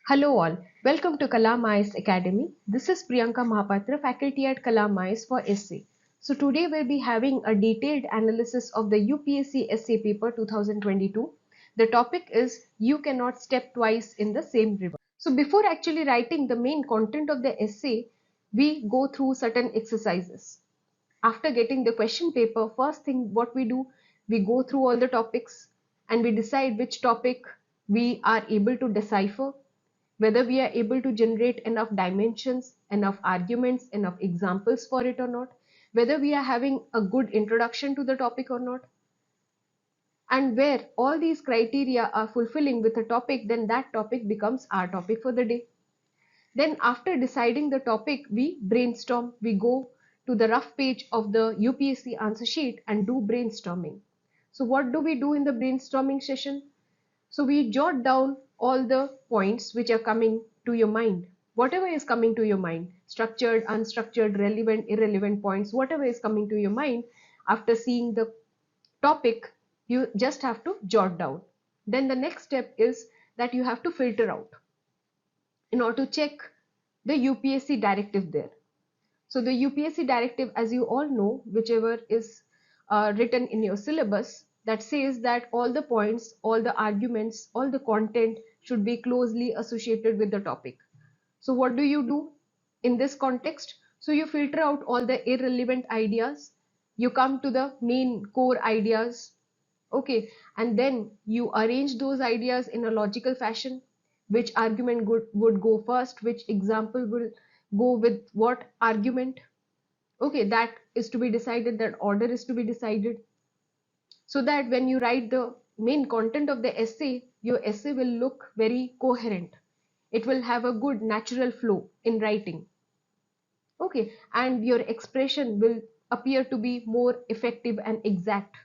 Hello all, welcome to Kalam IAS Academy. This is Priyanka Mahapatra, faculty at Kalam IAS for Essay. So today we'll be having a detailed analysis of the UPSC Essay Paper 2022. The topic is You Cannot Step Twice in the Same River. So before actually writing the main content of the essay, we go through certain exercises. After getting the question paper, first thing what we do, we go through all the topics and we decide which topic we are able to decipher, whether we are able to generate enough dimensions, enough arguments, enough examples for it or not, whether we are having a good introduction to the topic or not, and where all these criteria are fulfilling with a topic, then that topic becomes our topic for the day. Then after deciding the topic, we brainstorm, we go to the rough page of the UPSC answer sheet and do brainstorming. So what do we do in the brainstorming session? So we jot down all the points which are coming to your mind. Whatever is coming to your mind, structured, unstructured, relevant, irrelevant points, whatever is coming to your mind after seeing the topic, you just have to jot down. Then the next step is that you have to filter out in order to check the UPSC directive there. So the UPSC directive, as you all know, whichever is written in your syllabus, that says that all the points, all the arguments, all the content should be closely associated with the topic. So what do you do in this context? So you filter out all the irrelevant ideas, you come to the main core ideas, okay, and then you arrange those ideas in a logical fashion. Which argument would go first, which example will go with what argument, okay, that is to be decided, that order is to be decided, so that when you write the main content of the essay, your essay will look very coherent, it will have a good natural flow in writing, okay, and your expression will appear to be more effective and exact.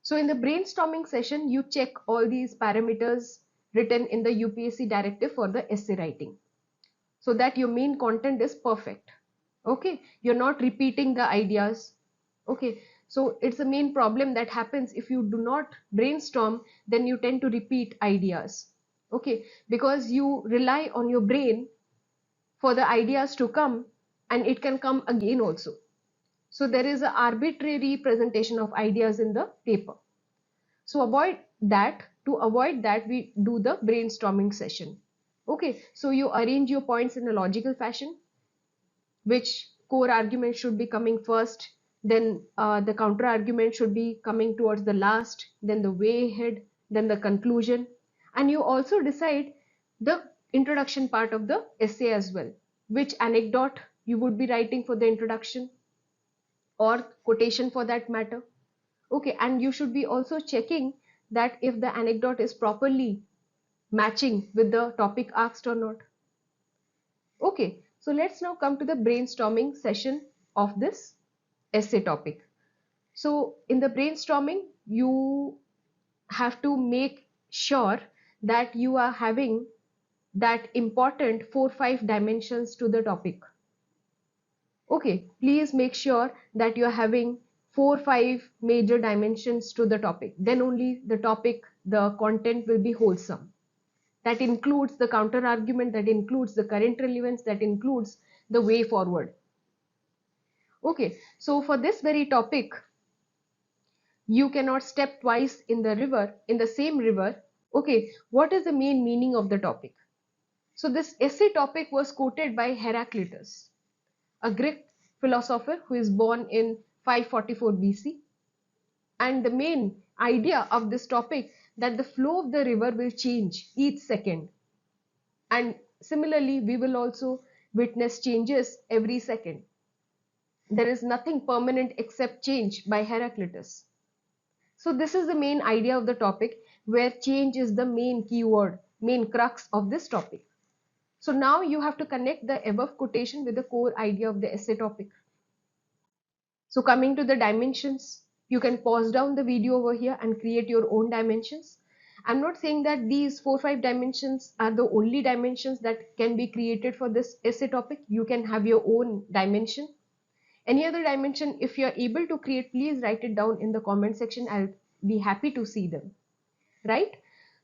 So in the brainstorming session, you check all these parameters written in the UPSC directive for the essay writing, so that your main content is perfect. Okay, you're not repeating the ideas. Okay, so it's the main problem that happens if you do not brainstorm, then you tend to repeat ideas. Okay, because you rely on your brain for the ideas to come, and it can come again also. So there is an arbitrary presentation of ideas in the paper. So to avoid that, we do the brainstorming session. Okay, so you arrange your points in a logical fashion, which core argument should be coming first, then the counter argument should be coming towards the last, then the way ahead, then the conclusion, and you also decide the introduction part of the essay as well, which anecdote you would be writing for the introduction or quotation for that matter. Okay, and you should be also checking that if the anecdote is properly matching with the topic asked or not. Okay, so let's now come to the brainstorming session of this essay topic. So in the brainstorming, you have to make sure that you are having that important 4-5 dimensions to the topic. Okay, please make sure that you are having 4-5 major dimensions to the topic. Then only the topic, the content will be wholesome. That includes the counter argument, that includes the current relevance, that includes the way forward. Okay, so for this very topic, you cannot step twice in the river, in the same river. Okay, what is the main meaning of the topic? So this essay topic was quoted by Heraclitus, a Greek philosopher who is born in 544 BC. And the main idea of this topic, that the flow of the river will change each second. And similarly, we will also witness changes every second. There is nothing permanent except change by Heraclitus. So this is the main idea of the topic, where change is the main keyword, main crux of this topic. So now you have to connect the above quotation with the core idea of the essay topic. So coming to the dimensions, you can pause down the video over here and create your own dimensions. I'm not saying that these 4-5 dimensions are the only dimensions that can be created for this essay topic. You can have your own dimension. Any other dimension, if you're able to create, please write it down in the comment section. I'll be happy to see them. Right?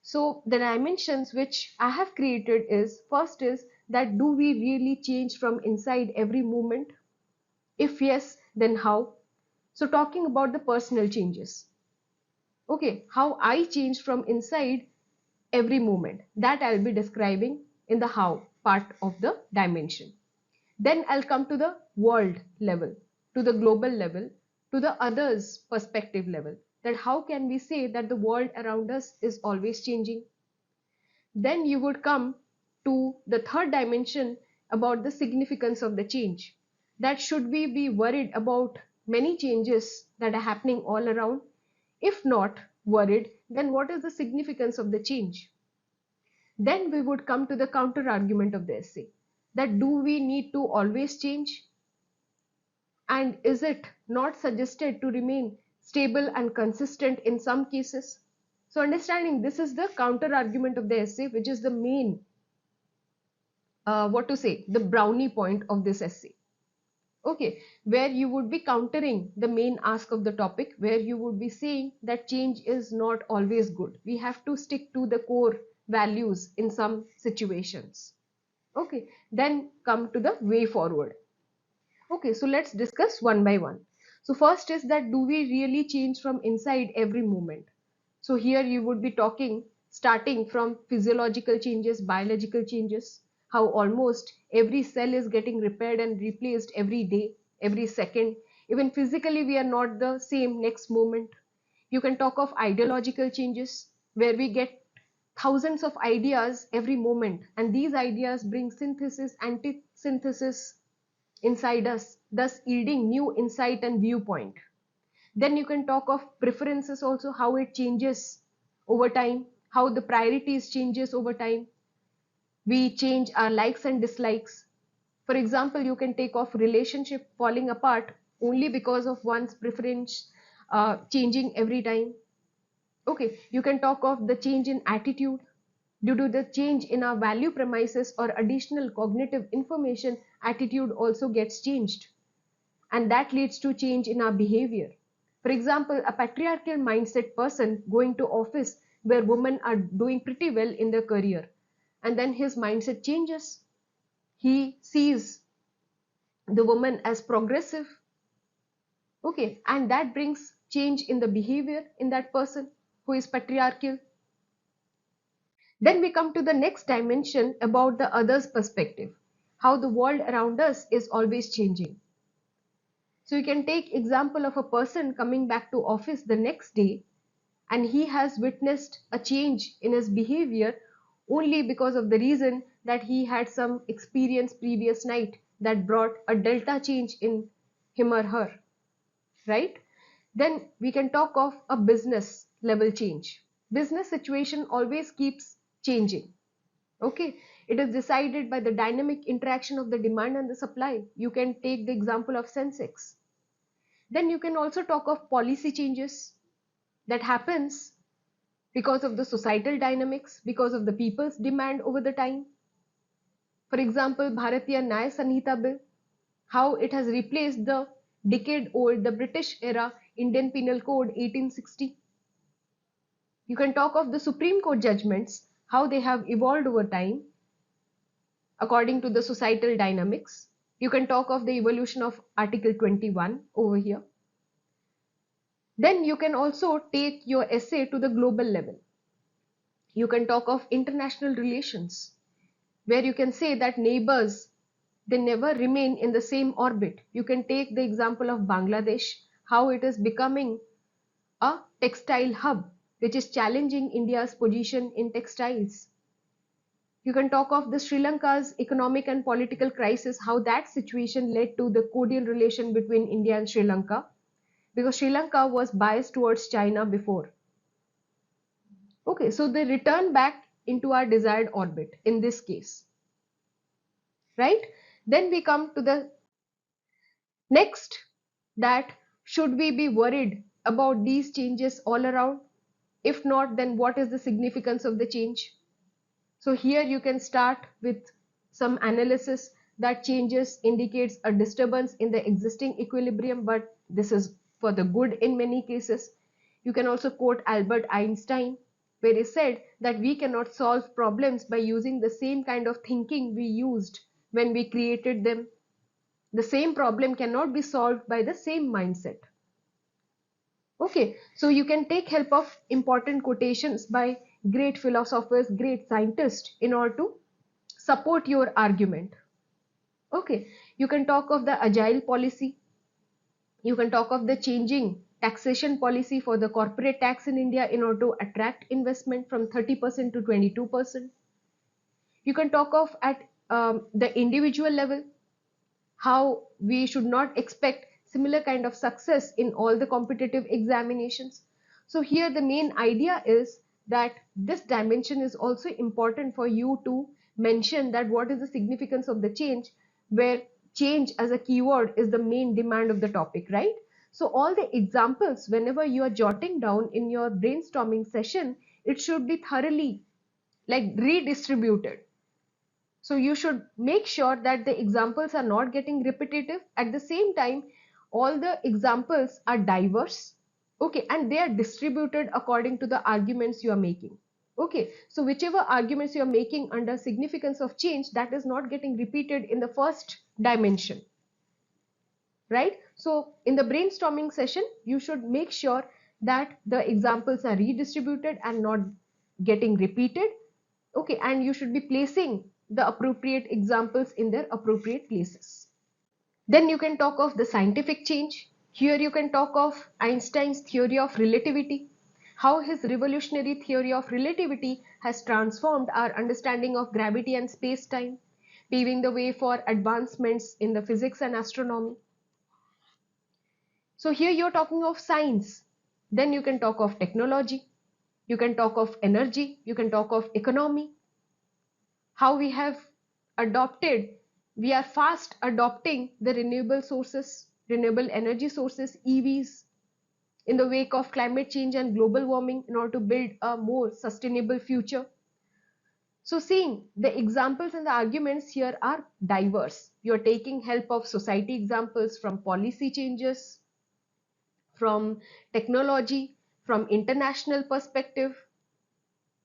So the dimensions which I have created is, first is that do we really change from inside every moment? If yes, then how? So talking about the personal changes. Okay, how I change from inside every moment. That I'll be describing in the how part of the dimension. Then I'll come to the world level, to the global level, to the others perspective level. That how can we say that the world around us is always changing? Then you would come to the third dimension about the significance of the change. That should we be worried about many changes that are happening all around? If not worried, then what is the significance of the change? Then we would come to the counter argument of the essay. That do we need to always change? And is it not suggested to remain stable and consistent in some cases? So understanding this is the counter argument of the essay, which is the main, the brownie point of this essay. Okay, where you would be countering the main ask of the topic, where you would be saying that change is not always good. We have to stick to the core values in some situations. Okay, then come to the way forward. Okay, so let's discuss one by one. So first is that do we really change from inside every moment? So here you would be starting from physiological changes, biological changes, how almost every cell is getting repaired and replaced every day, every second. Even physically, we are not the same next moment. You can talk of ideological changes where we get thousands of ideas every moment, and these ideas bring synthesis, anti-synthesis inside us, thus yielding new insight and viewpoint. Then you can talk of preferences also, how it changes over time, how the priorities changes over time. We change our likes and dislikes. For example, you can take off relationship falling apart only because of one's preference changing every time. Okay, you can talk of the change in attitude due to the change in our value premises or additional cognitive information. Attitude also gets changed, and that leads to change in our behavior. For example, a patriarchal mindset person going to office where women are doing pretty well in their career, and then his mindset changes. He sees the woman as progressive. Okay, and that brings change in the behavior in that person who is patriarchal. Then we come to the next dimension about the other's perspective, how the world around us is always changing. So you can take example of a person coming back to office the next day, and he has witnessed a change in his behavior only because of the reason that he had some experience previous night that brought a delta change in him or her, right? Then we can talk of a business level change. Business situation always keeps changing. Okay, it is decided by the dynamic interaction of the demand and the supply. You can take the example of Sensex. Then you can also talk of policy changes that happens because of the societal dynamics, because of the people's demand over the time. For example, Bharatiya Nyaya Sanhita Bill, how it has replaced the decade-old, the British era Indian Penal Code 1860. You can talk of the Supreme Court judgments, how they have evolved over time according to the societal dynamics. You can talk of the evolution of Article 21 over here. Then you can also take your essay to the global level. You can talk of international relations, where you can say that neighbors, they never remain in the same orbit. You can take the example of Bangladesh, how it is becoming a textile hub, which is challenging India's position in textiles. You can talk of the Sri Lanka's economic and political crisis, how that situation led to the cordial relation between India and Sri Lanka, because Sri Lanka was biased towards China before. Okay, so they return back into our desired orbit in this case, right? Then we come to the next, that should we be worried about these changes all around? If not, then what is the significance of the change? So here you can start with some analysis that changes indicates a disturbance in the existing equilibrium, but this is for the good in many cases. You can also quote Albert Einstein, where he said that we cannot solve problems by using the same kind of thinking we used when we created them. The same problem cannot be solved by the same mindset. Okay, so you can take help of important quotations by great philosophers, great scientists in order to support your argument. Okay, you can talk of the agile policy. You can talk of the changing taxation policy for the corporate tax in India in order to attract investment from 30% to 22%. You can talk of at the individual level, how we should not expect similar kind of success in all the competitive examinations. So here the main idea is that this dimension is also important for you to mention that what is the significance of the change, where change as a keyword is the main demand of the topic, right? So all the examples, whenever you are jotting down in your brainstorming session, it should be thoroughly like redistributed. So you should make sure that the examples are not getting repetitive. At the same time, all the examples are diverse, okay, and they are distributed according to the arguments you are making. Okay, so whichever arguments you are making under significance of change, that is not getting repeated in the first dimension, right? So in the brainstorming session, you should make sure that the examples are redistributed and not getting repeated. Okay, and you should be placing the appropriate examples in their appropriate places. Then you can talk of the scientific change. Here you can talk of Einstein's theory of relativity, how his revolutionary theory of relativity has transformed our understanding of gravity and space-time, paving the way for advancements in the physics and astronomy. So here you're talking of science. Then you can talk of technology, you can talk of energy, you can talk of economy, how we have adopted, we are fast adopting the renewable sources, renewable energy sources, EVs, in the wake of climate change and global warming in order to build a more sustainable future. So seeing the examples and the arguments here are diverse. You're taking help of society examples, from policy changes, from technology, from international perspective.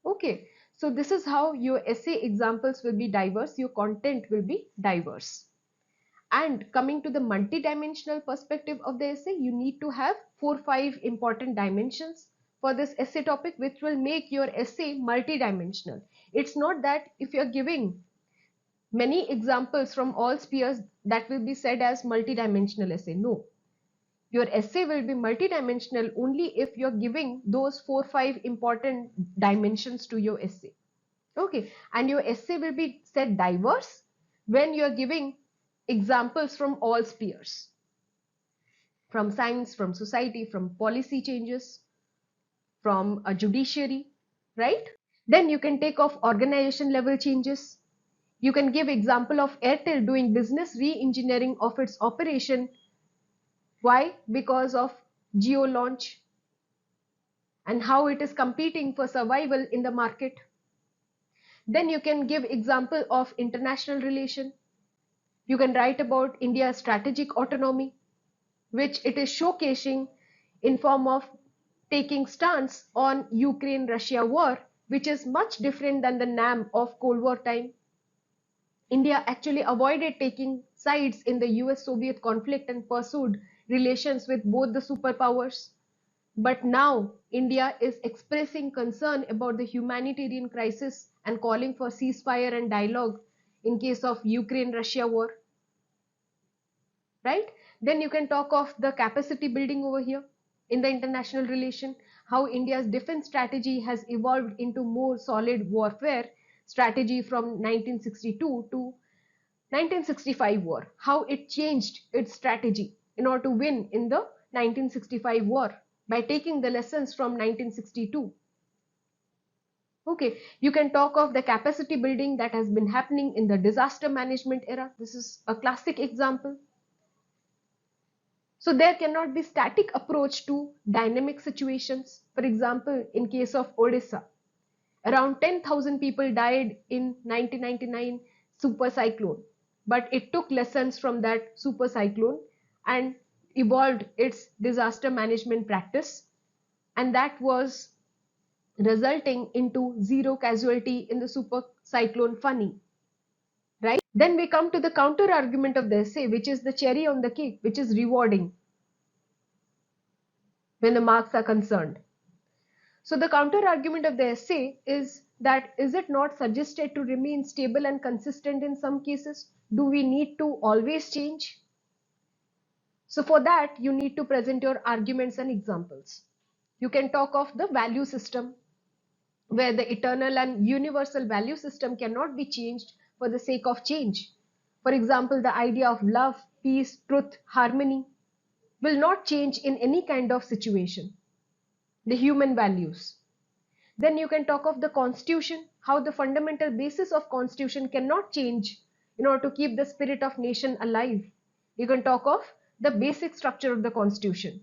Okay, so this is how your essay examples will be diverse, your content will be diverse. And coming to the multi-dimensional perspective of the essay, you need to have 4-5 important dimensions for this essay topic, which will make your essay multi-dimensional. It's not that if you're giving many examples from all spheres, that will be said as multi-dimensional essay. No, your essay will be multidimensional only if you're giving those 4-5 important dimensions to your essay. Okay, and your essay will be said diverse when you're giving examples from all spheres, from science, from society, from policy changes, from a judiciary, right? Then you can take off organization level changes. You can give example of Airtel doing business re-engineering of its operation. Why? Because of Jio launch and how it is competing for survival in the market. Then you can give example of international relation. You can write about India's strategic autonomy, which it is showcasing in form of taking stance on Ukraine-Russia war, which is much different than the NAM of Cold War time. India actually avoided taking sides in the US-Soviet conflict and pursued relations with both the superpowers. But now India is expressing concern about the humanitarian crisis and calling for ceasefire and dialogue in case of Ukraine-Russia war, right? Then you can talk of the capacity building over here in the international relation, how India's defense strategy has evolved into more solid warfare strategy from 1962 to 1965 war, how it changed its strategy in order to win in the 1965 war by taking the lessons from 1962. Okay, you can talk of the capacity building that has been happening in the disaster management era. This is a classic example. So there cannot be static approach to dynamic situations. For example, in case of Odisha, around 10,000 people died in 1999 super cyclone, but it took lessons from that super cyclone and evolved its disaster management practice, and that was resulting into zero casualty in the super cyclone Fani, right? Then we come to the counter argument of the essay, which is the cherry on the cake, which is rewarding when the marks are concerned. So the counter argument of the essay is that, is it not suggested to remain stable and consistent in some cases? Do we need to always change? So for that, you need to present your arguments and examples. You can talk of the value system, where the eternal and universal value system cannot be changed for the sake of change. For example, the idea of love, peace, truth, harmony will not change in any kind of situation. The human values. Then you can talk of the constitution, how the fundamental basis of constitution cannot change in order to keep the spirit of nation alive. You can talk of the basic structure of the constitution.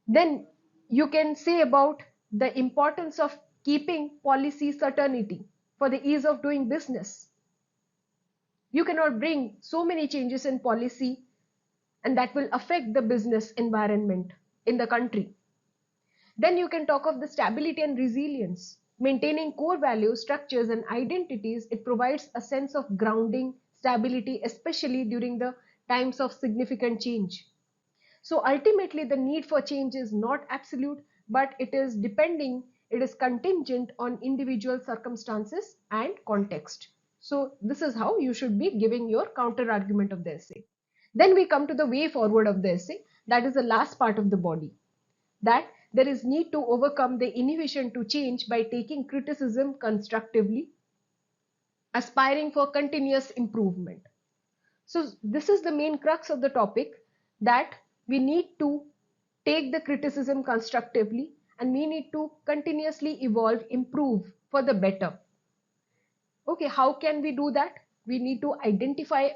Then you can say about the importance of keeping policy certainty for the ease of doing business. You cannot bring so many changes in policy and that will affect the business environment in the country. Then you can talk of the stability and resilience. Maintaining core values, structures and identities, it provides a sense of grounding, stability, especially during the times of significant change. So ultimately the need for change is not absolute, but it is contingent on individual circumstances and context. So this is how you should be giving your counter argument of the essay. Then we come to the way forward of the essay. That is the last part of the body. That there is need to overcome the inhibition to change by taking criticism constructively, aspiring for continuous improvement. So this is the main crux of the topic, that we need to take the criticism constructively and we need to continuously evolve, improve for the better. Okay, how can we do that? We need to identify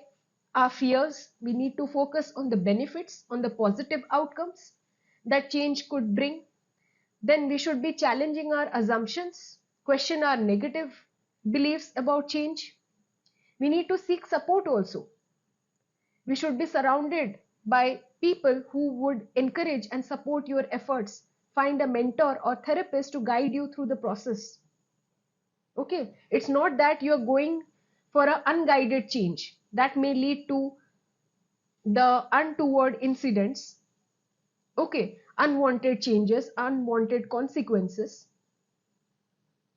our fears. We need to focus on the benefits, on the positive outcomes that change could bring. Then we should be challenging our assumptions, question our negative beliefs about change. We need to seek support also. We should be surrounded by people who would encourage and support your efforts. Find a mentor or therapist to guide you through the process. Okay, it's not that you're going for an unguided change that may lead to the untoward incidents. Okay, unwanted changes, unwanted consequences.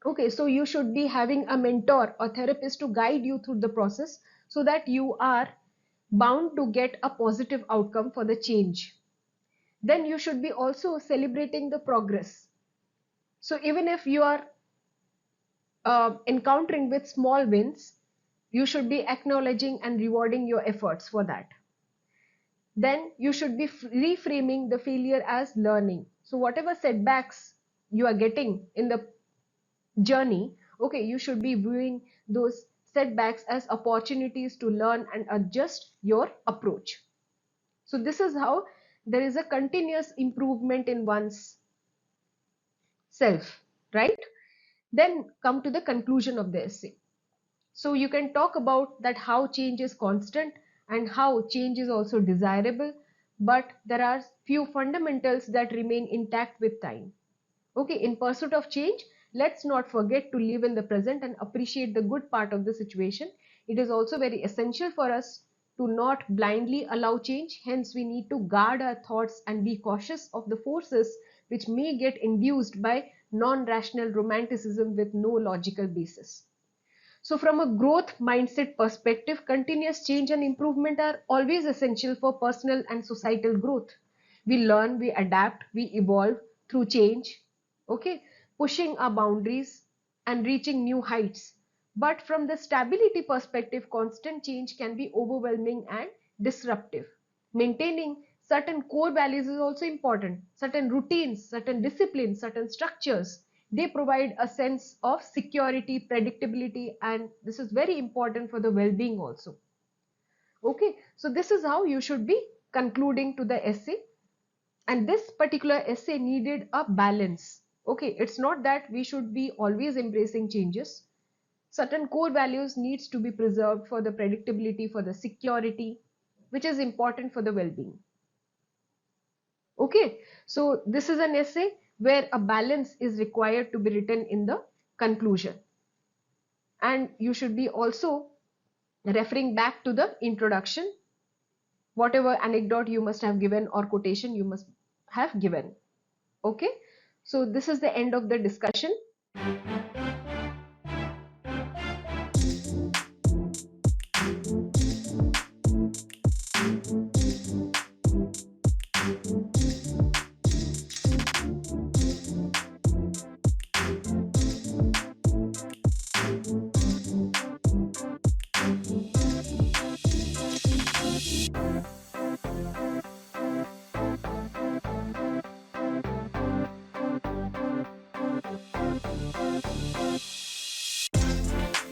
Okay, so you should be having a mentor or therapist to guide you through the process so that you are bound to get a positive outcome for the change. Then you should be also celebrating the progress. So even if you are encountering with small wins, you should be acknowledging and rewarding your efforts for that. Then you should be reframing the failure as learning. So whatever setbacks you are getting in the journey, okay, you should be viewing those setbacks as opportunities to learn and adjust your approach. So this is how there is a continuous improvement in one's self, right? Then come to the conclusion of the essay. So you can talk about that how change is constant and how change is also desirable, but there are few fundamentals that remain intact with time. Okay, in pursuit of change, let's not forget to live in the present and appreciate the good part of the situation. It is also very essential for us to not blindly allow change. Hence, we need to guard our thoughts and be cautious of the forces which may get induced by non-rational romanticism with no logical basis. So from a growth mindset perspective, continuous change and improvement are always essential for personal and societal growth. We learn, we adapt, we evolve through change, okay, pushing our boundaries and reaching new heights. But from the stability perspective, constant change can be overwhelming and disruptive. Maintaining certain core values is also important. Certain routines, certain disciplines, certain structures, they provide a sense of security, predictability, and this is very important for the well-being also. Okay, so this is how you should be concluding to the essay, and this particular essay needed a balance. Okay, it's not that we should be always embracing changes. Certain core values needs to be preserved for the predictability, for the security, which is important for the well-being. Okay, so this is an essay where a balance is required to be written in the conclusion. And you should be also referring back to the introduction, whatever anecdote you must have given or quotation you must have given. Okay, so this is the end of the discussion.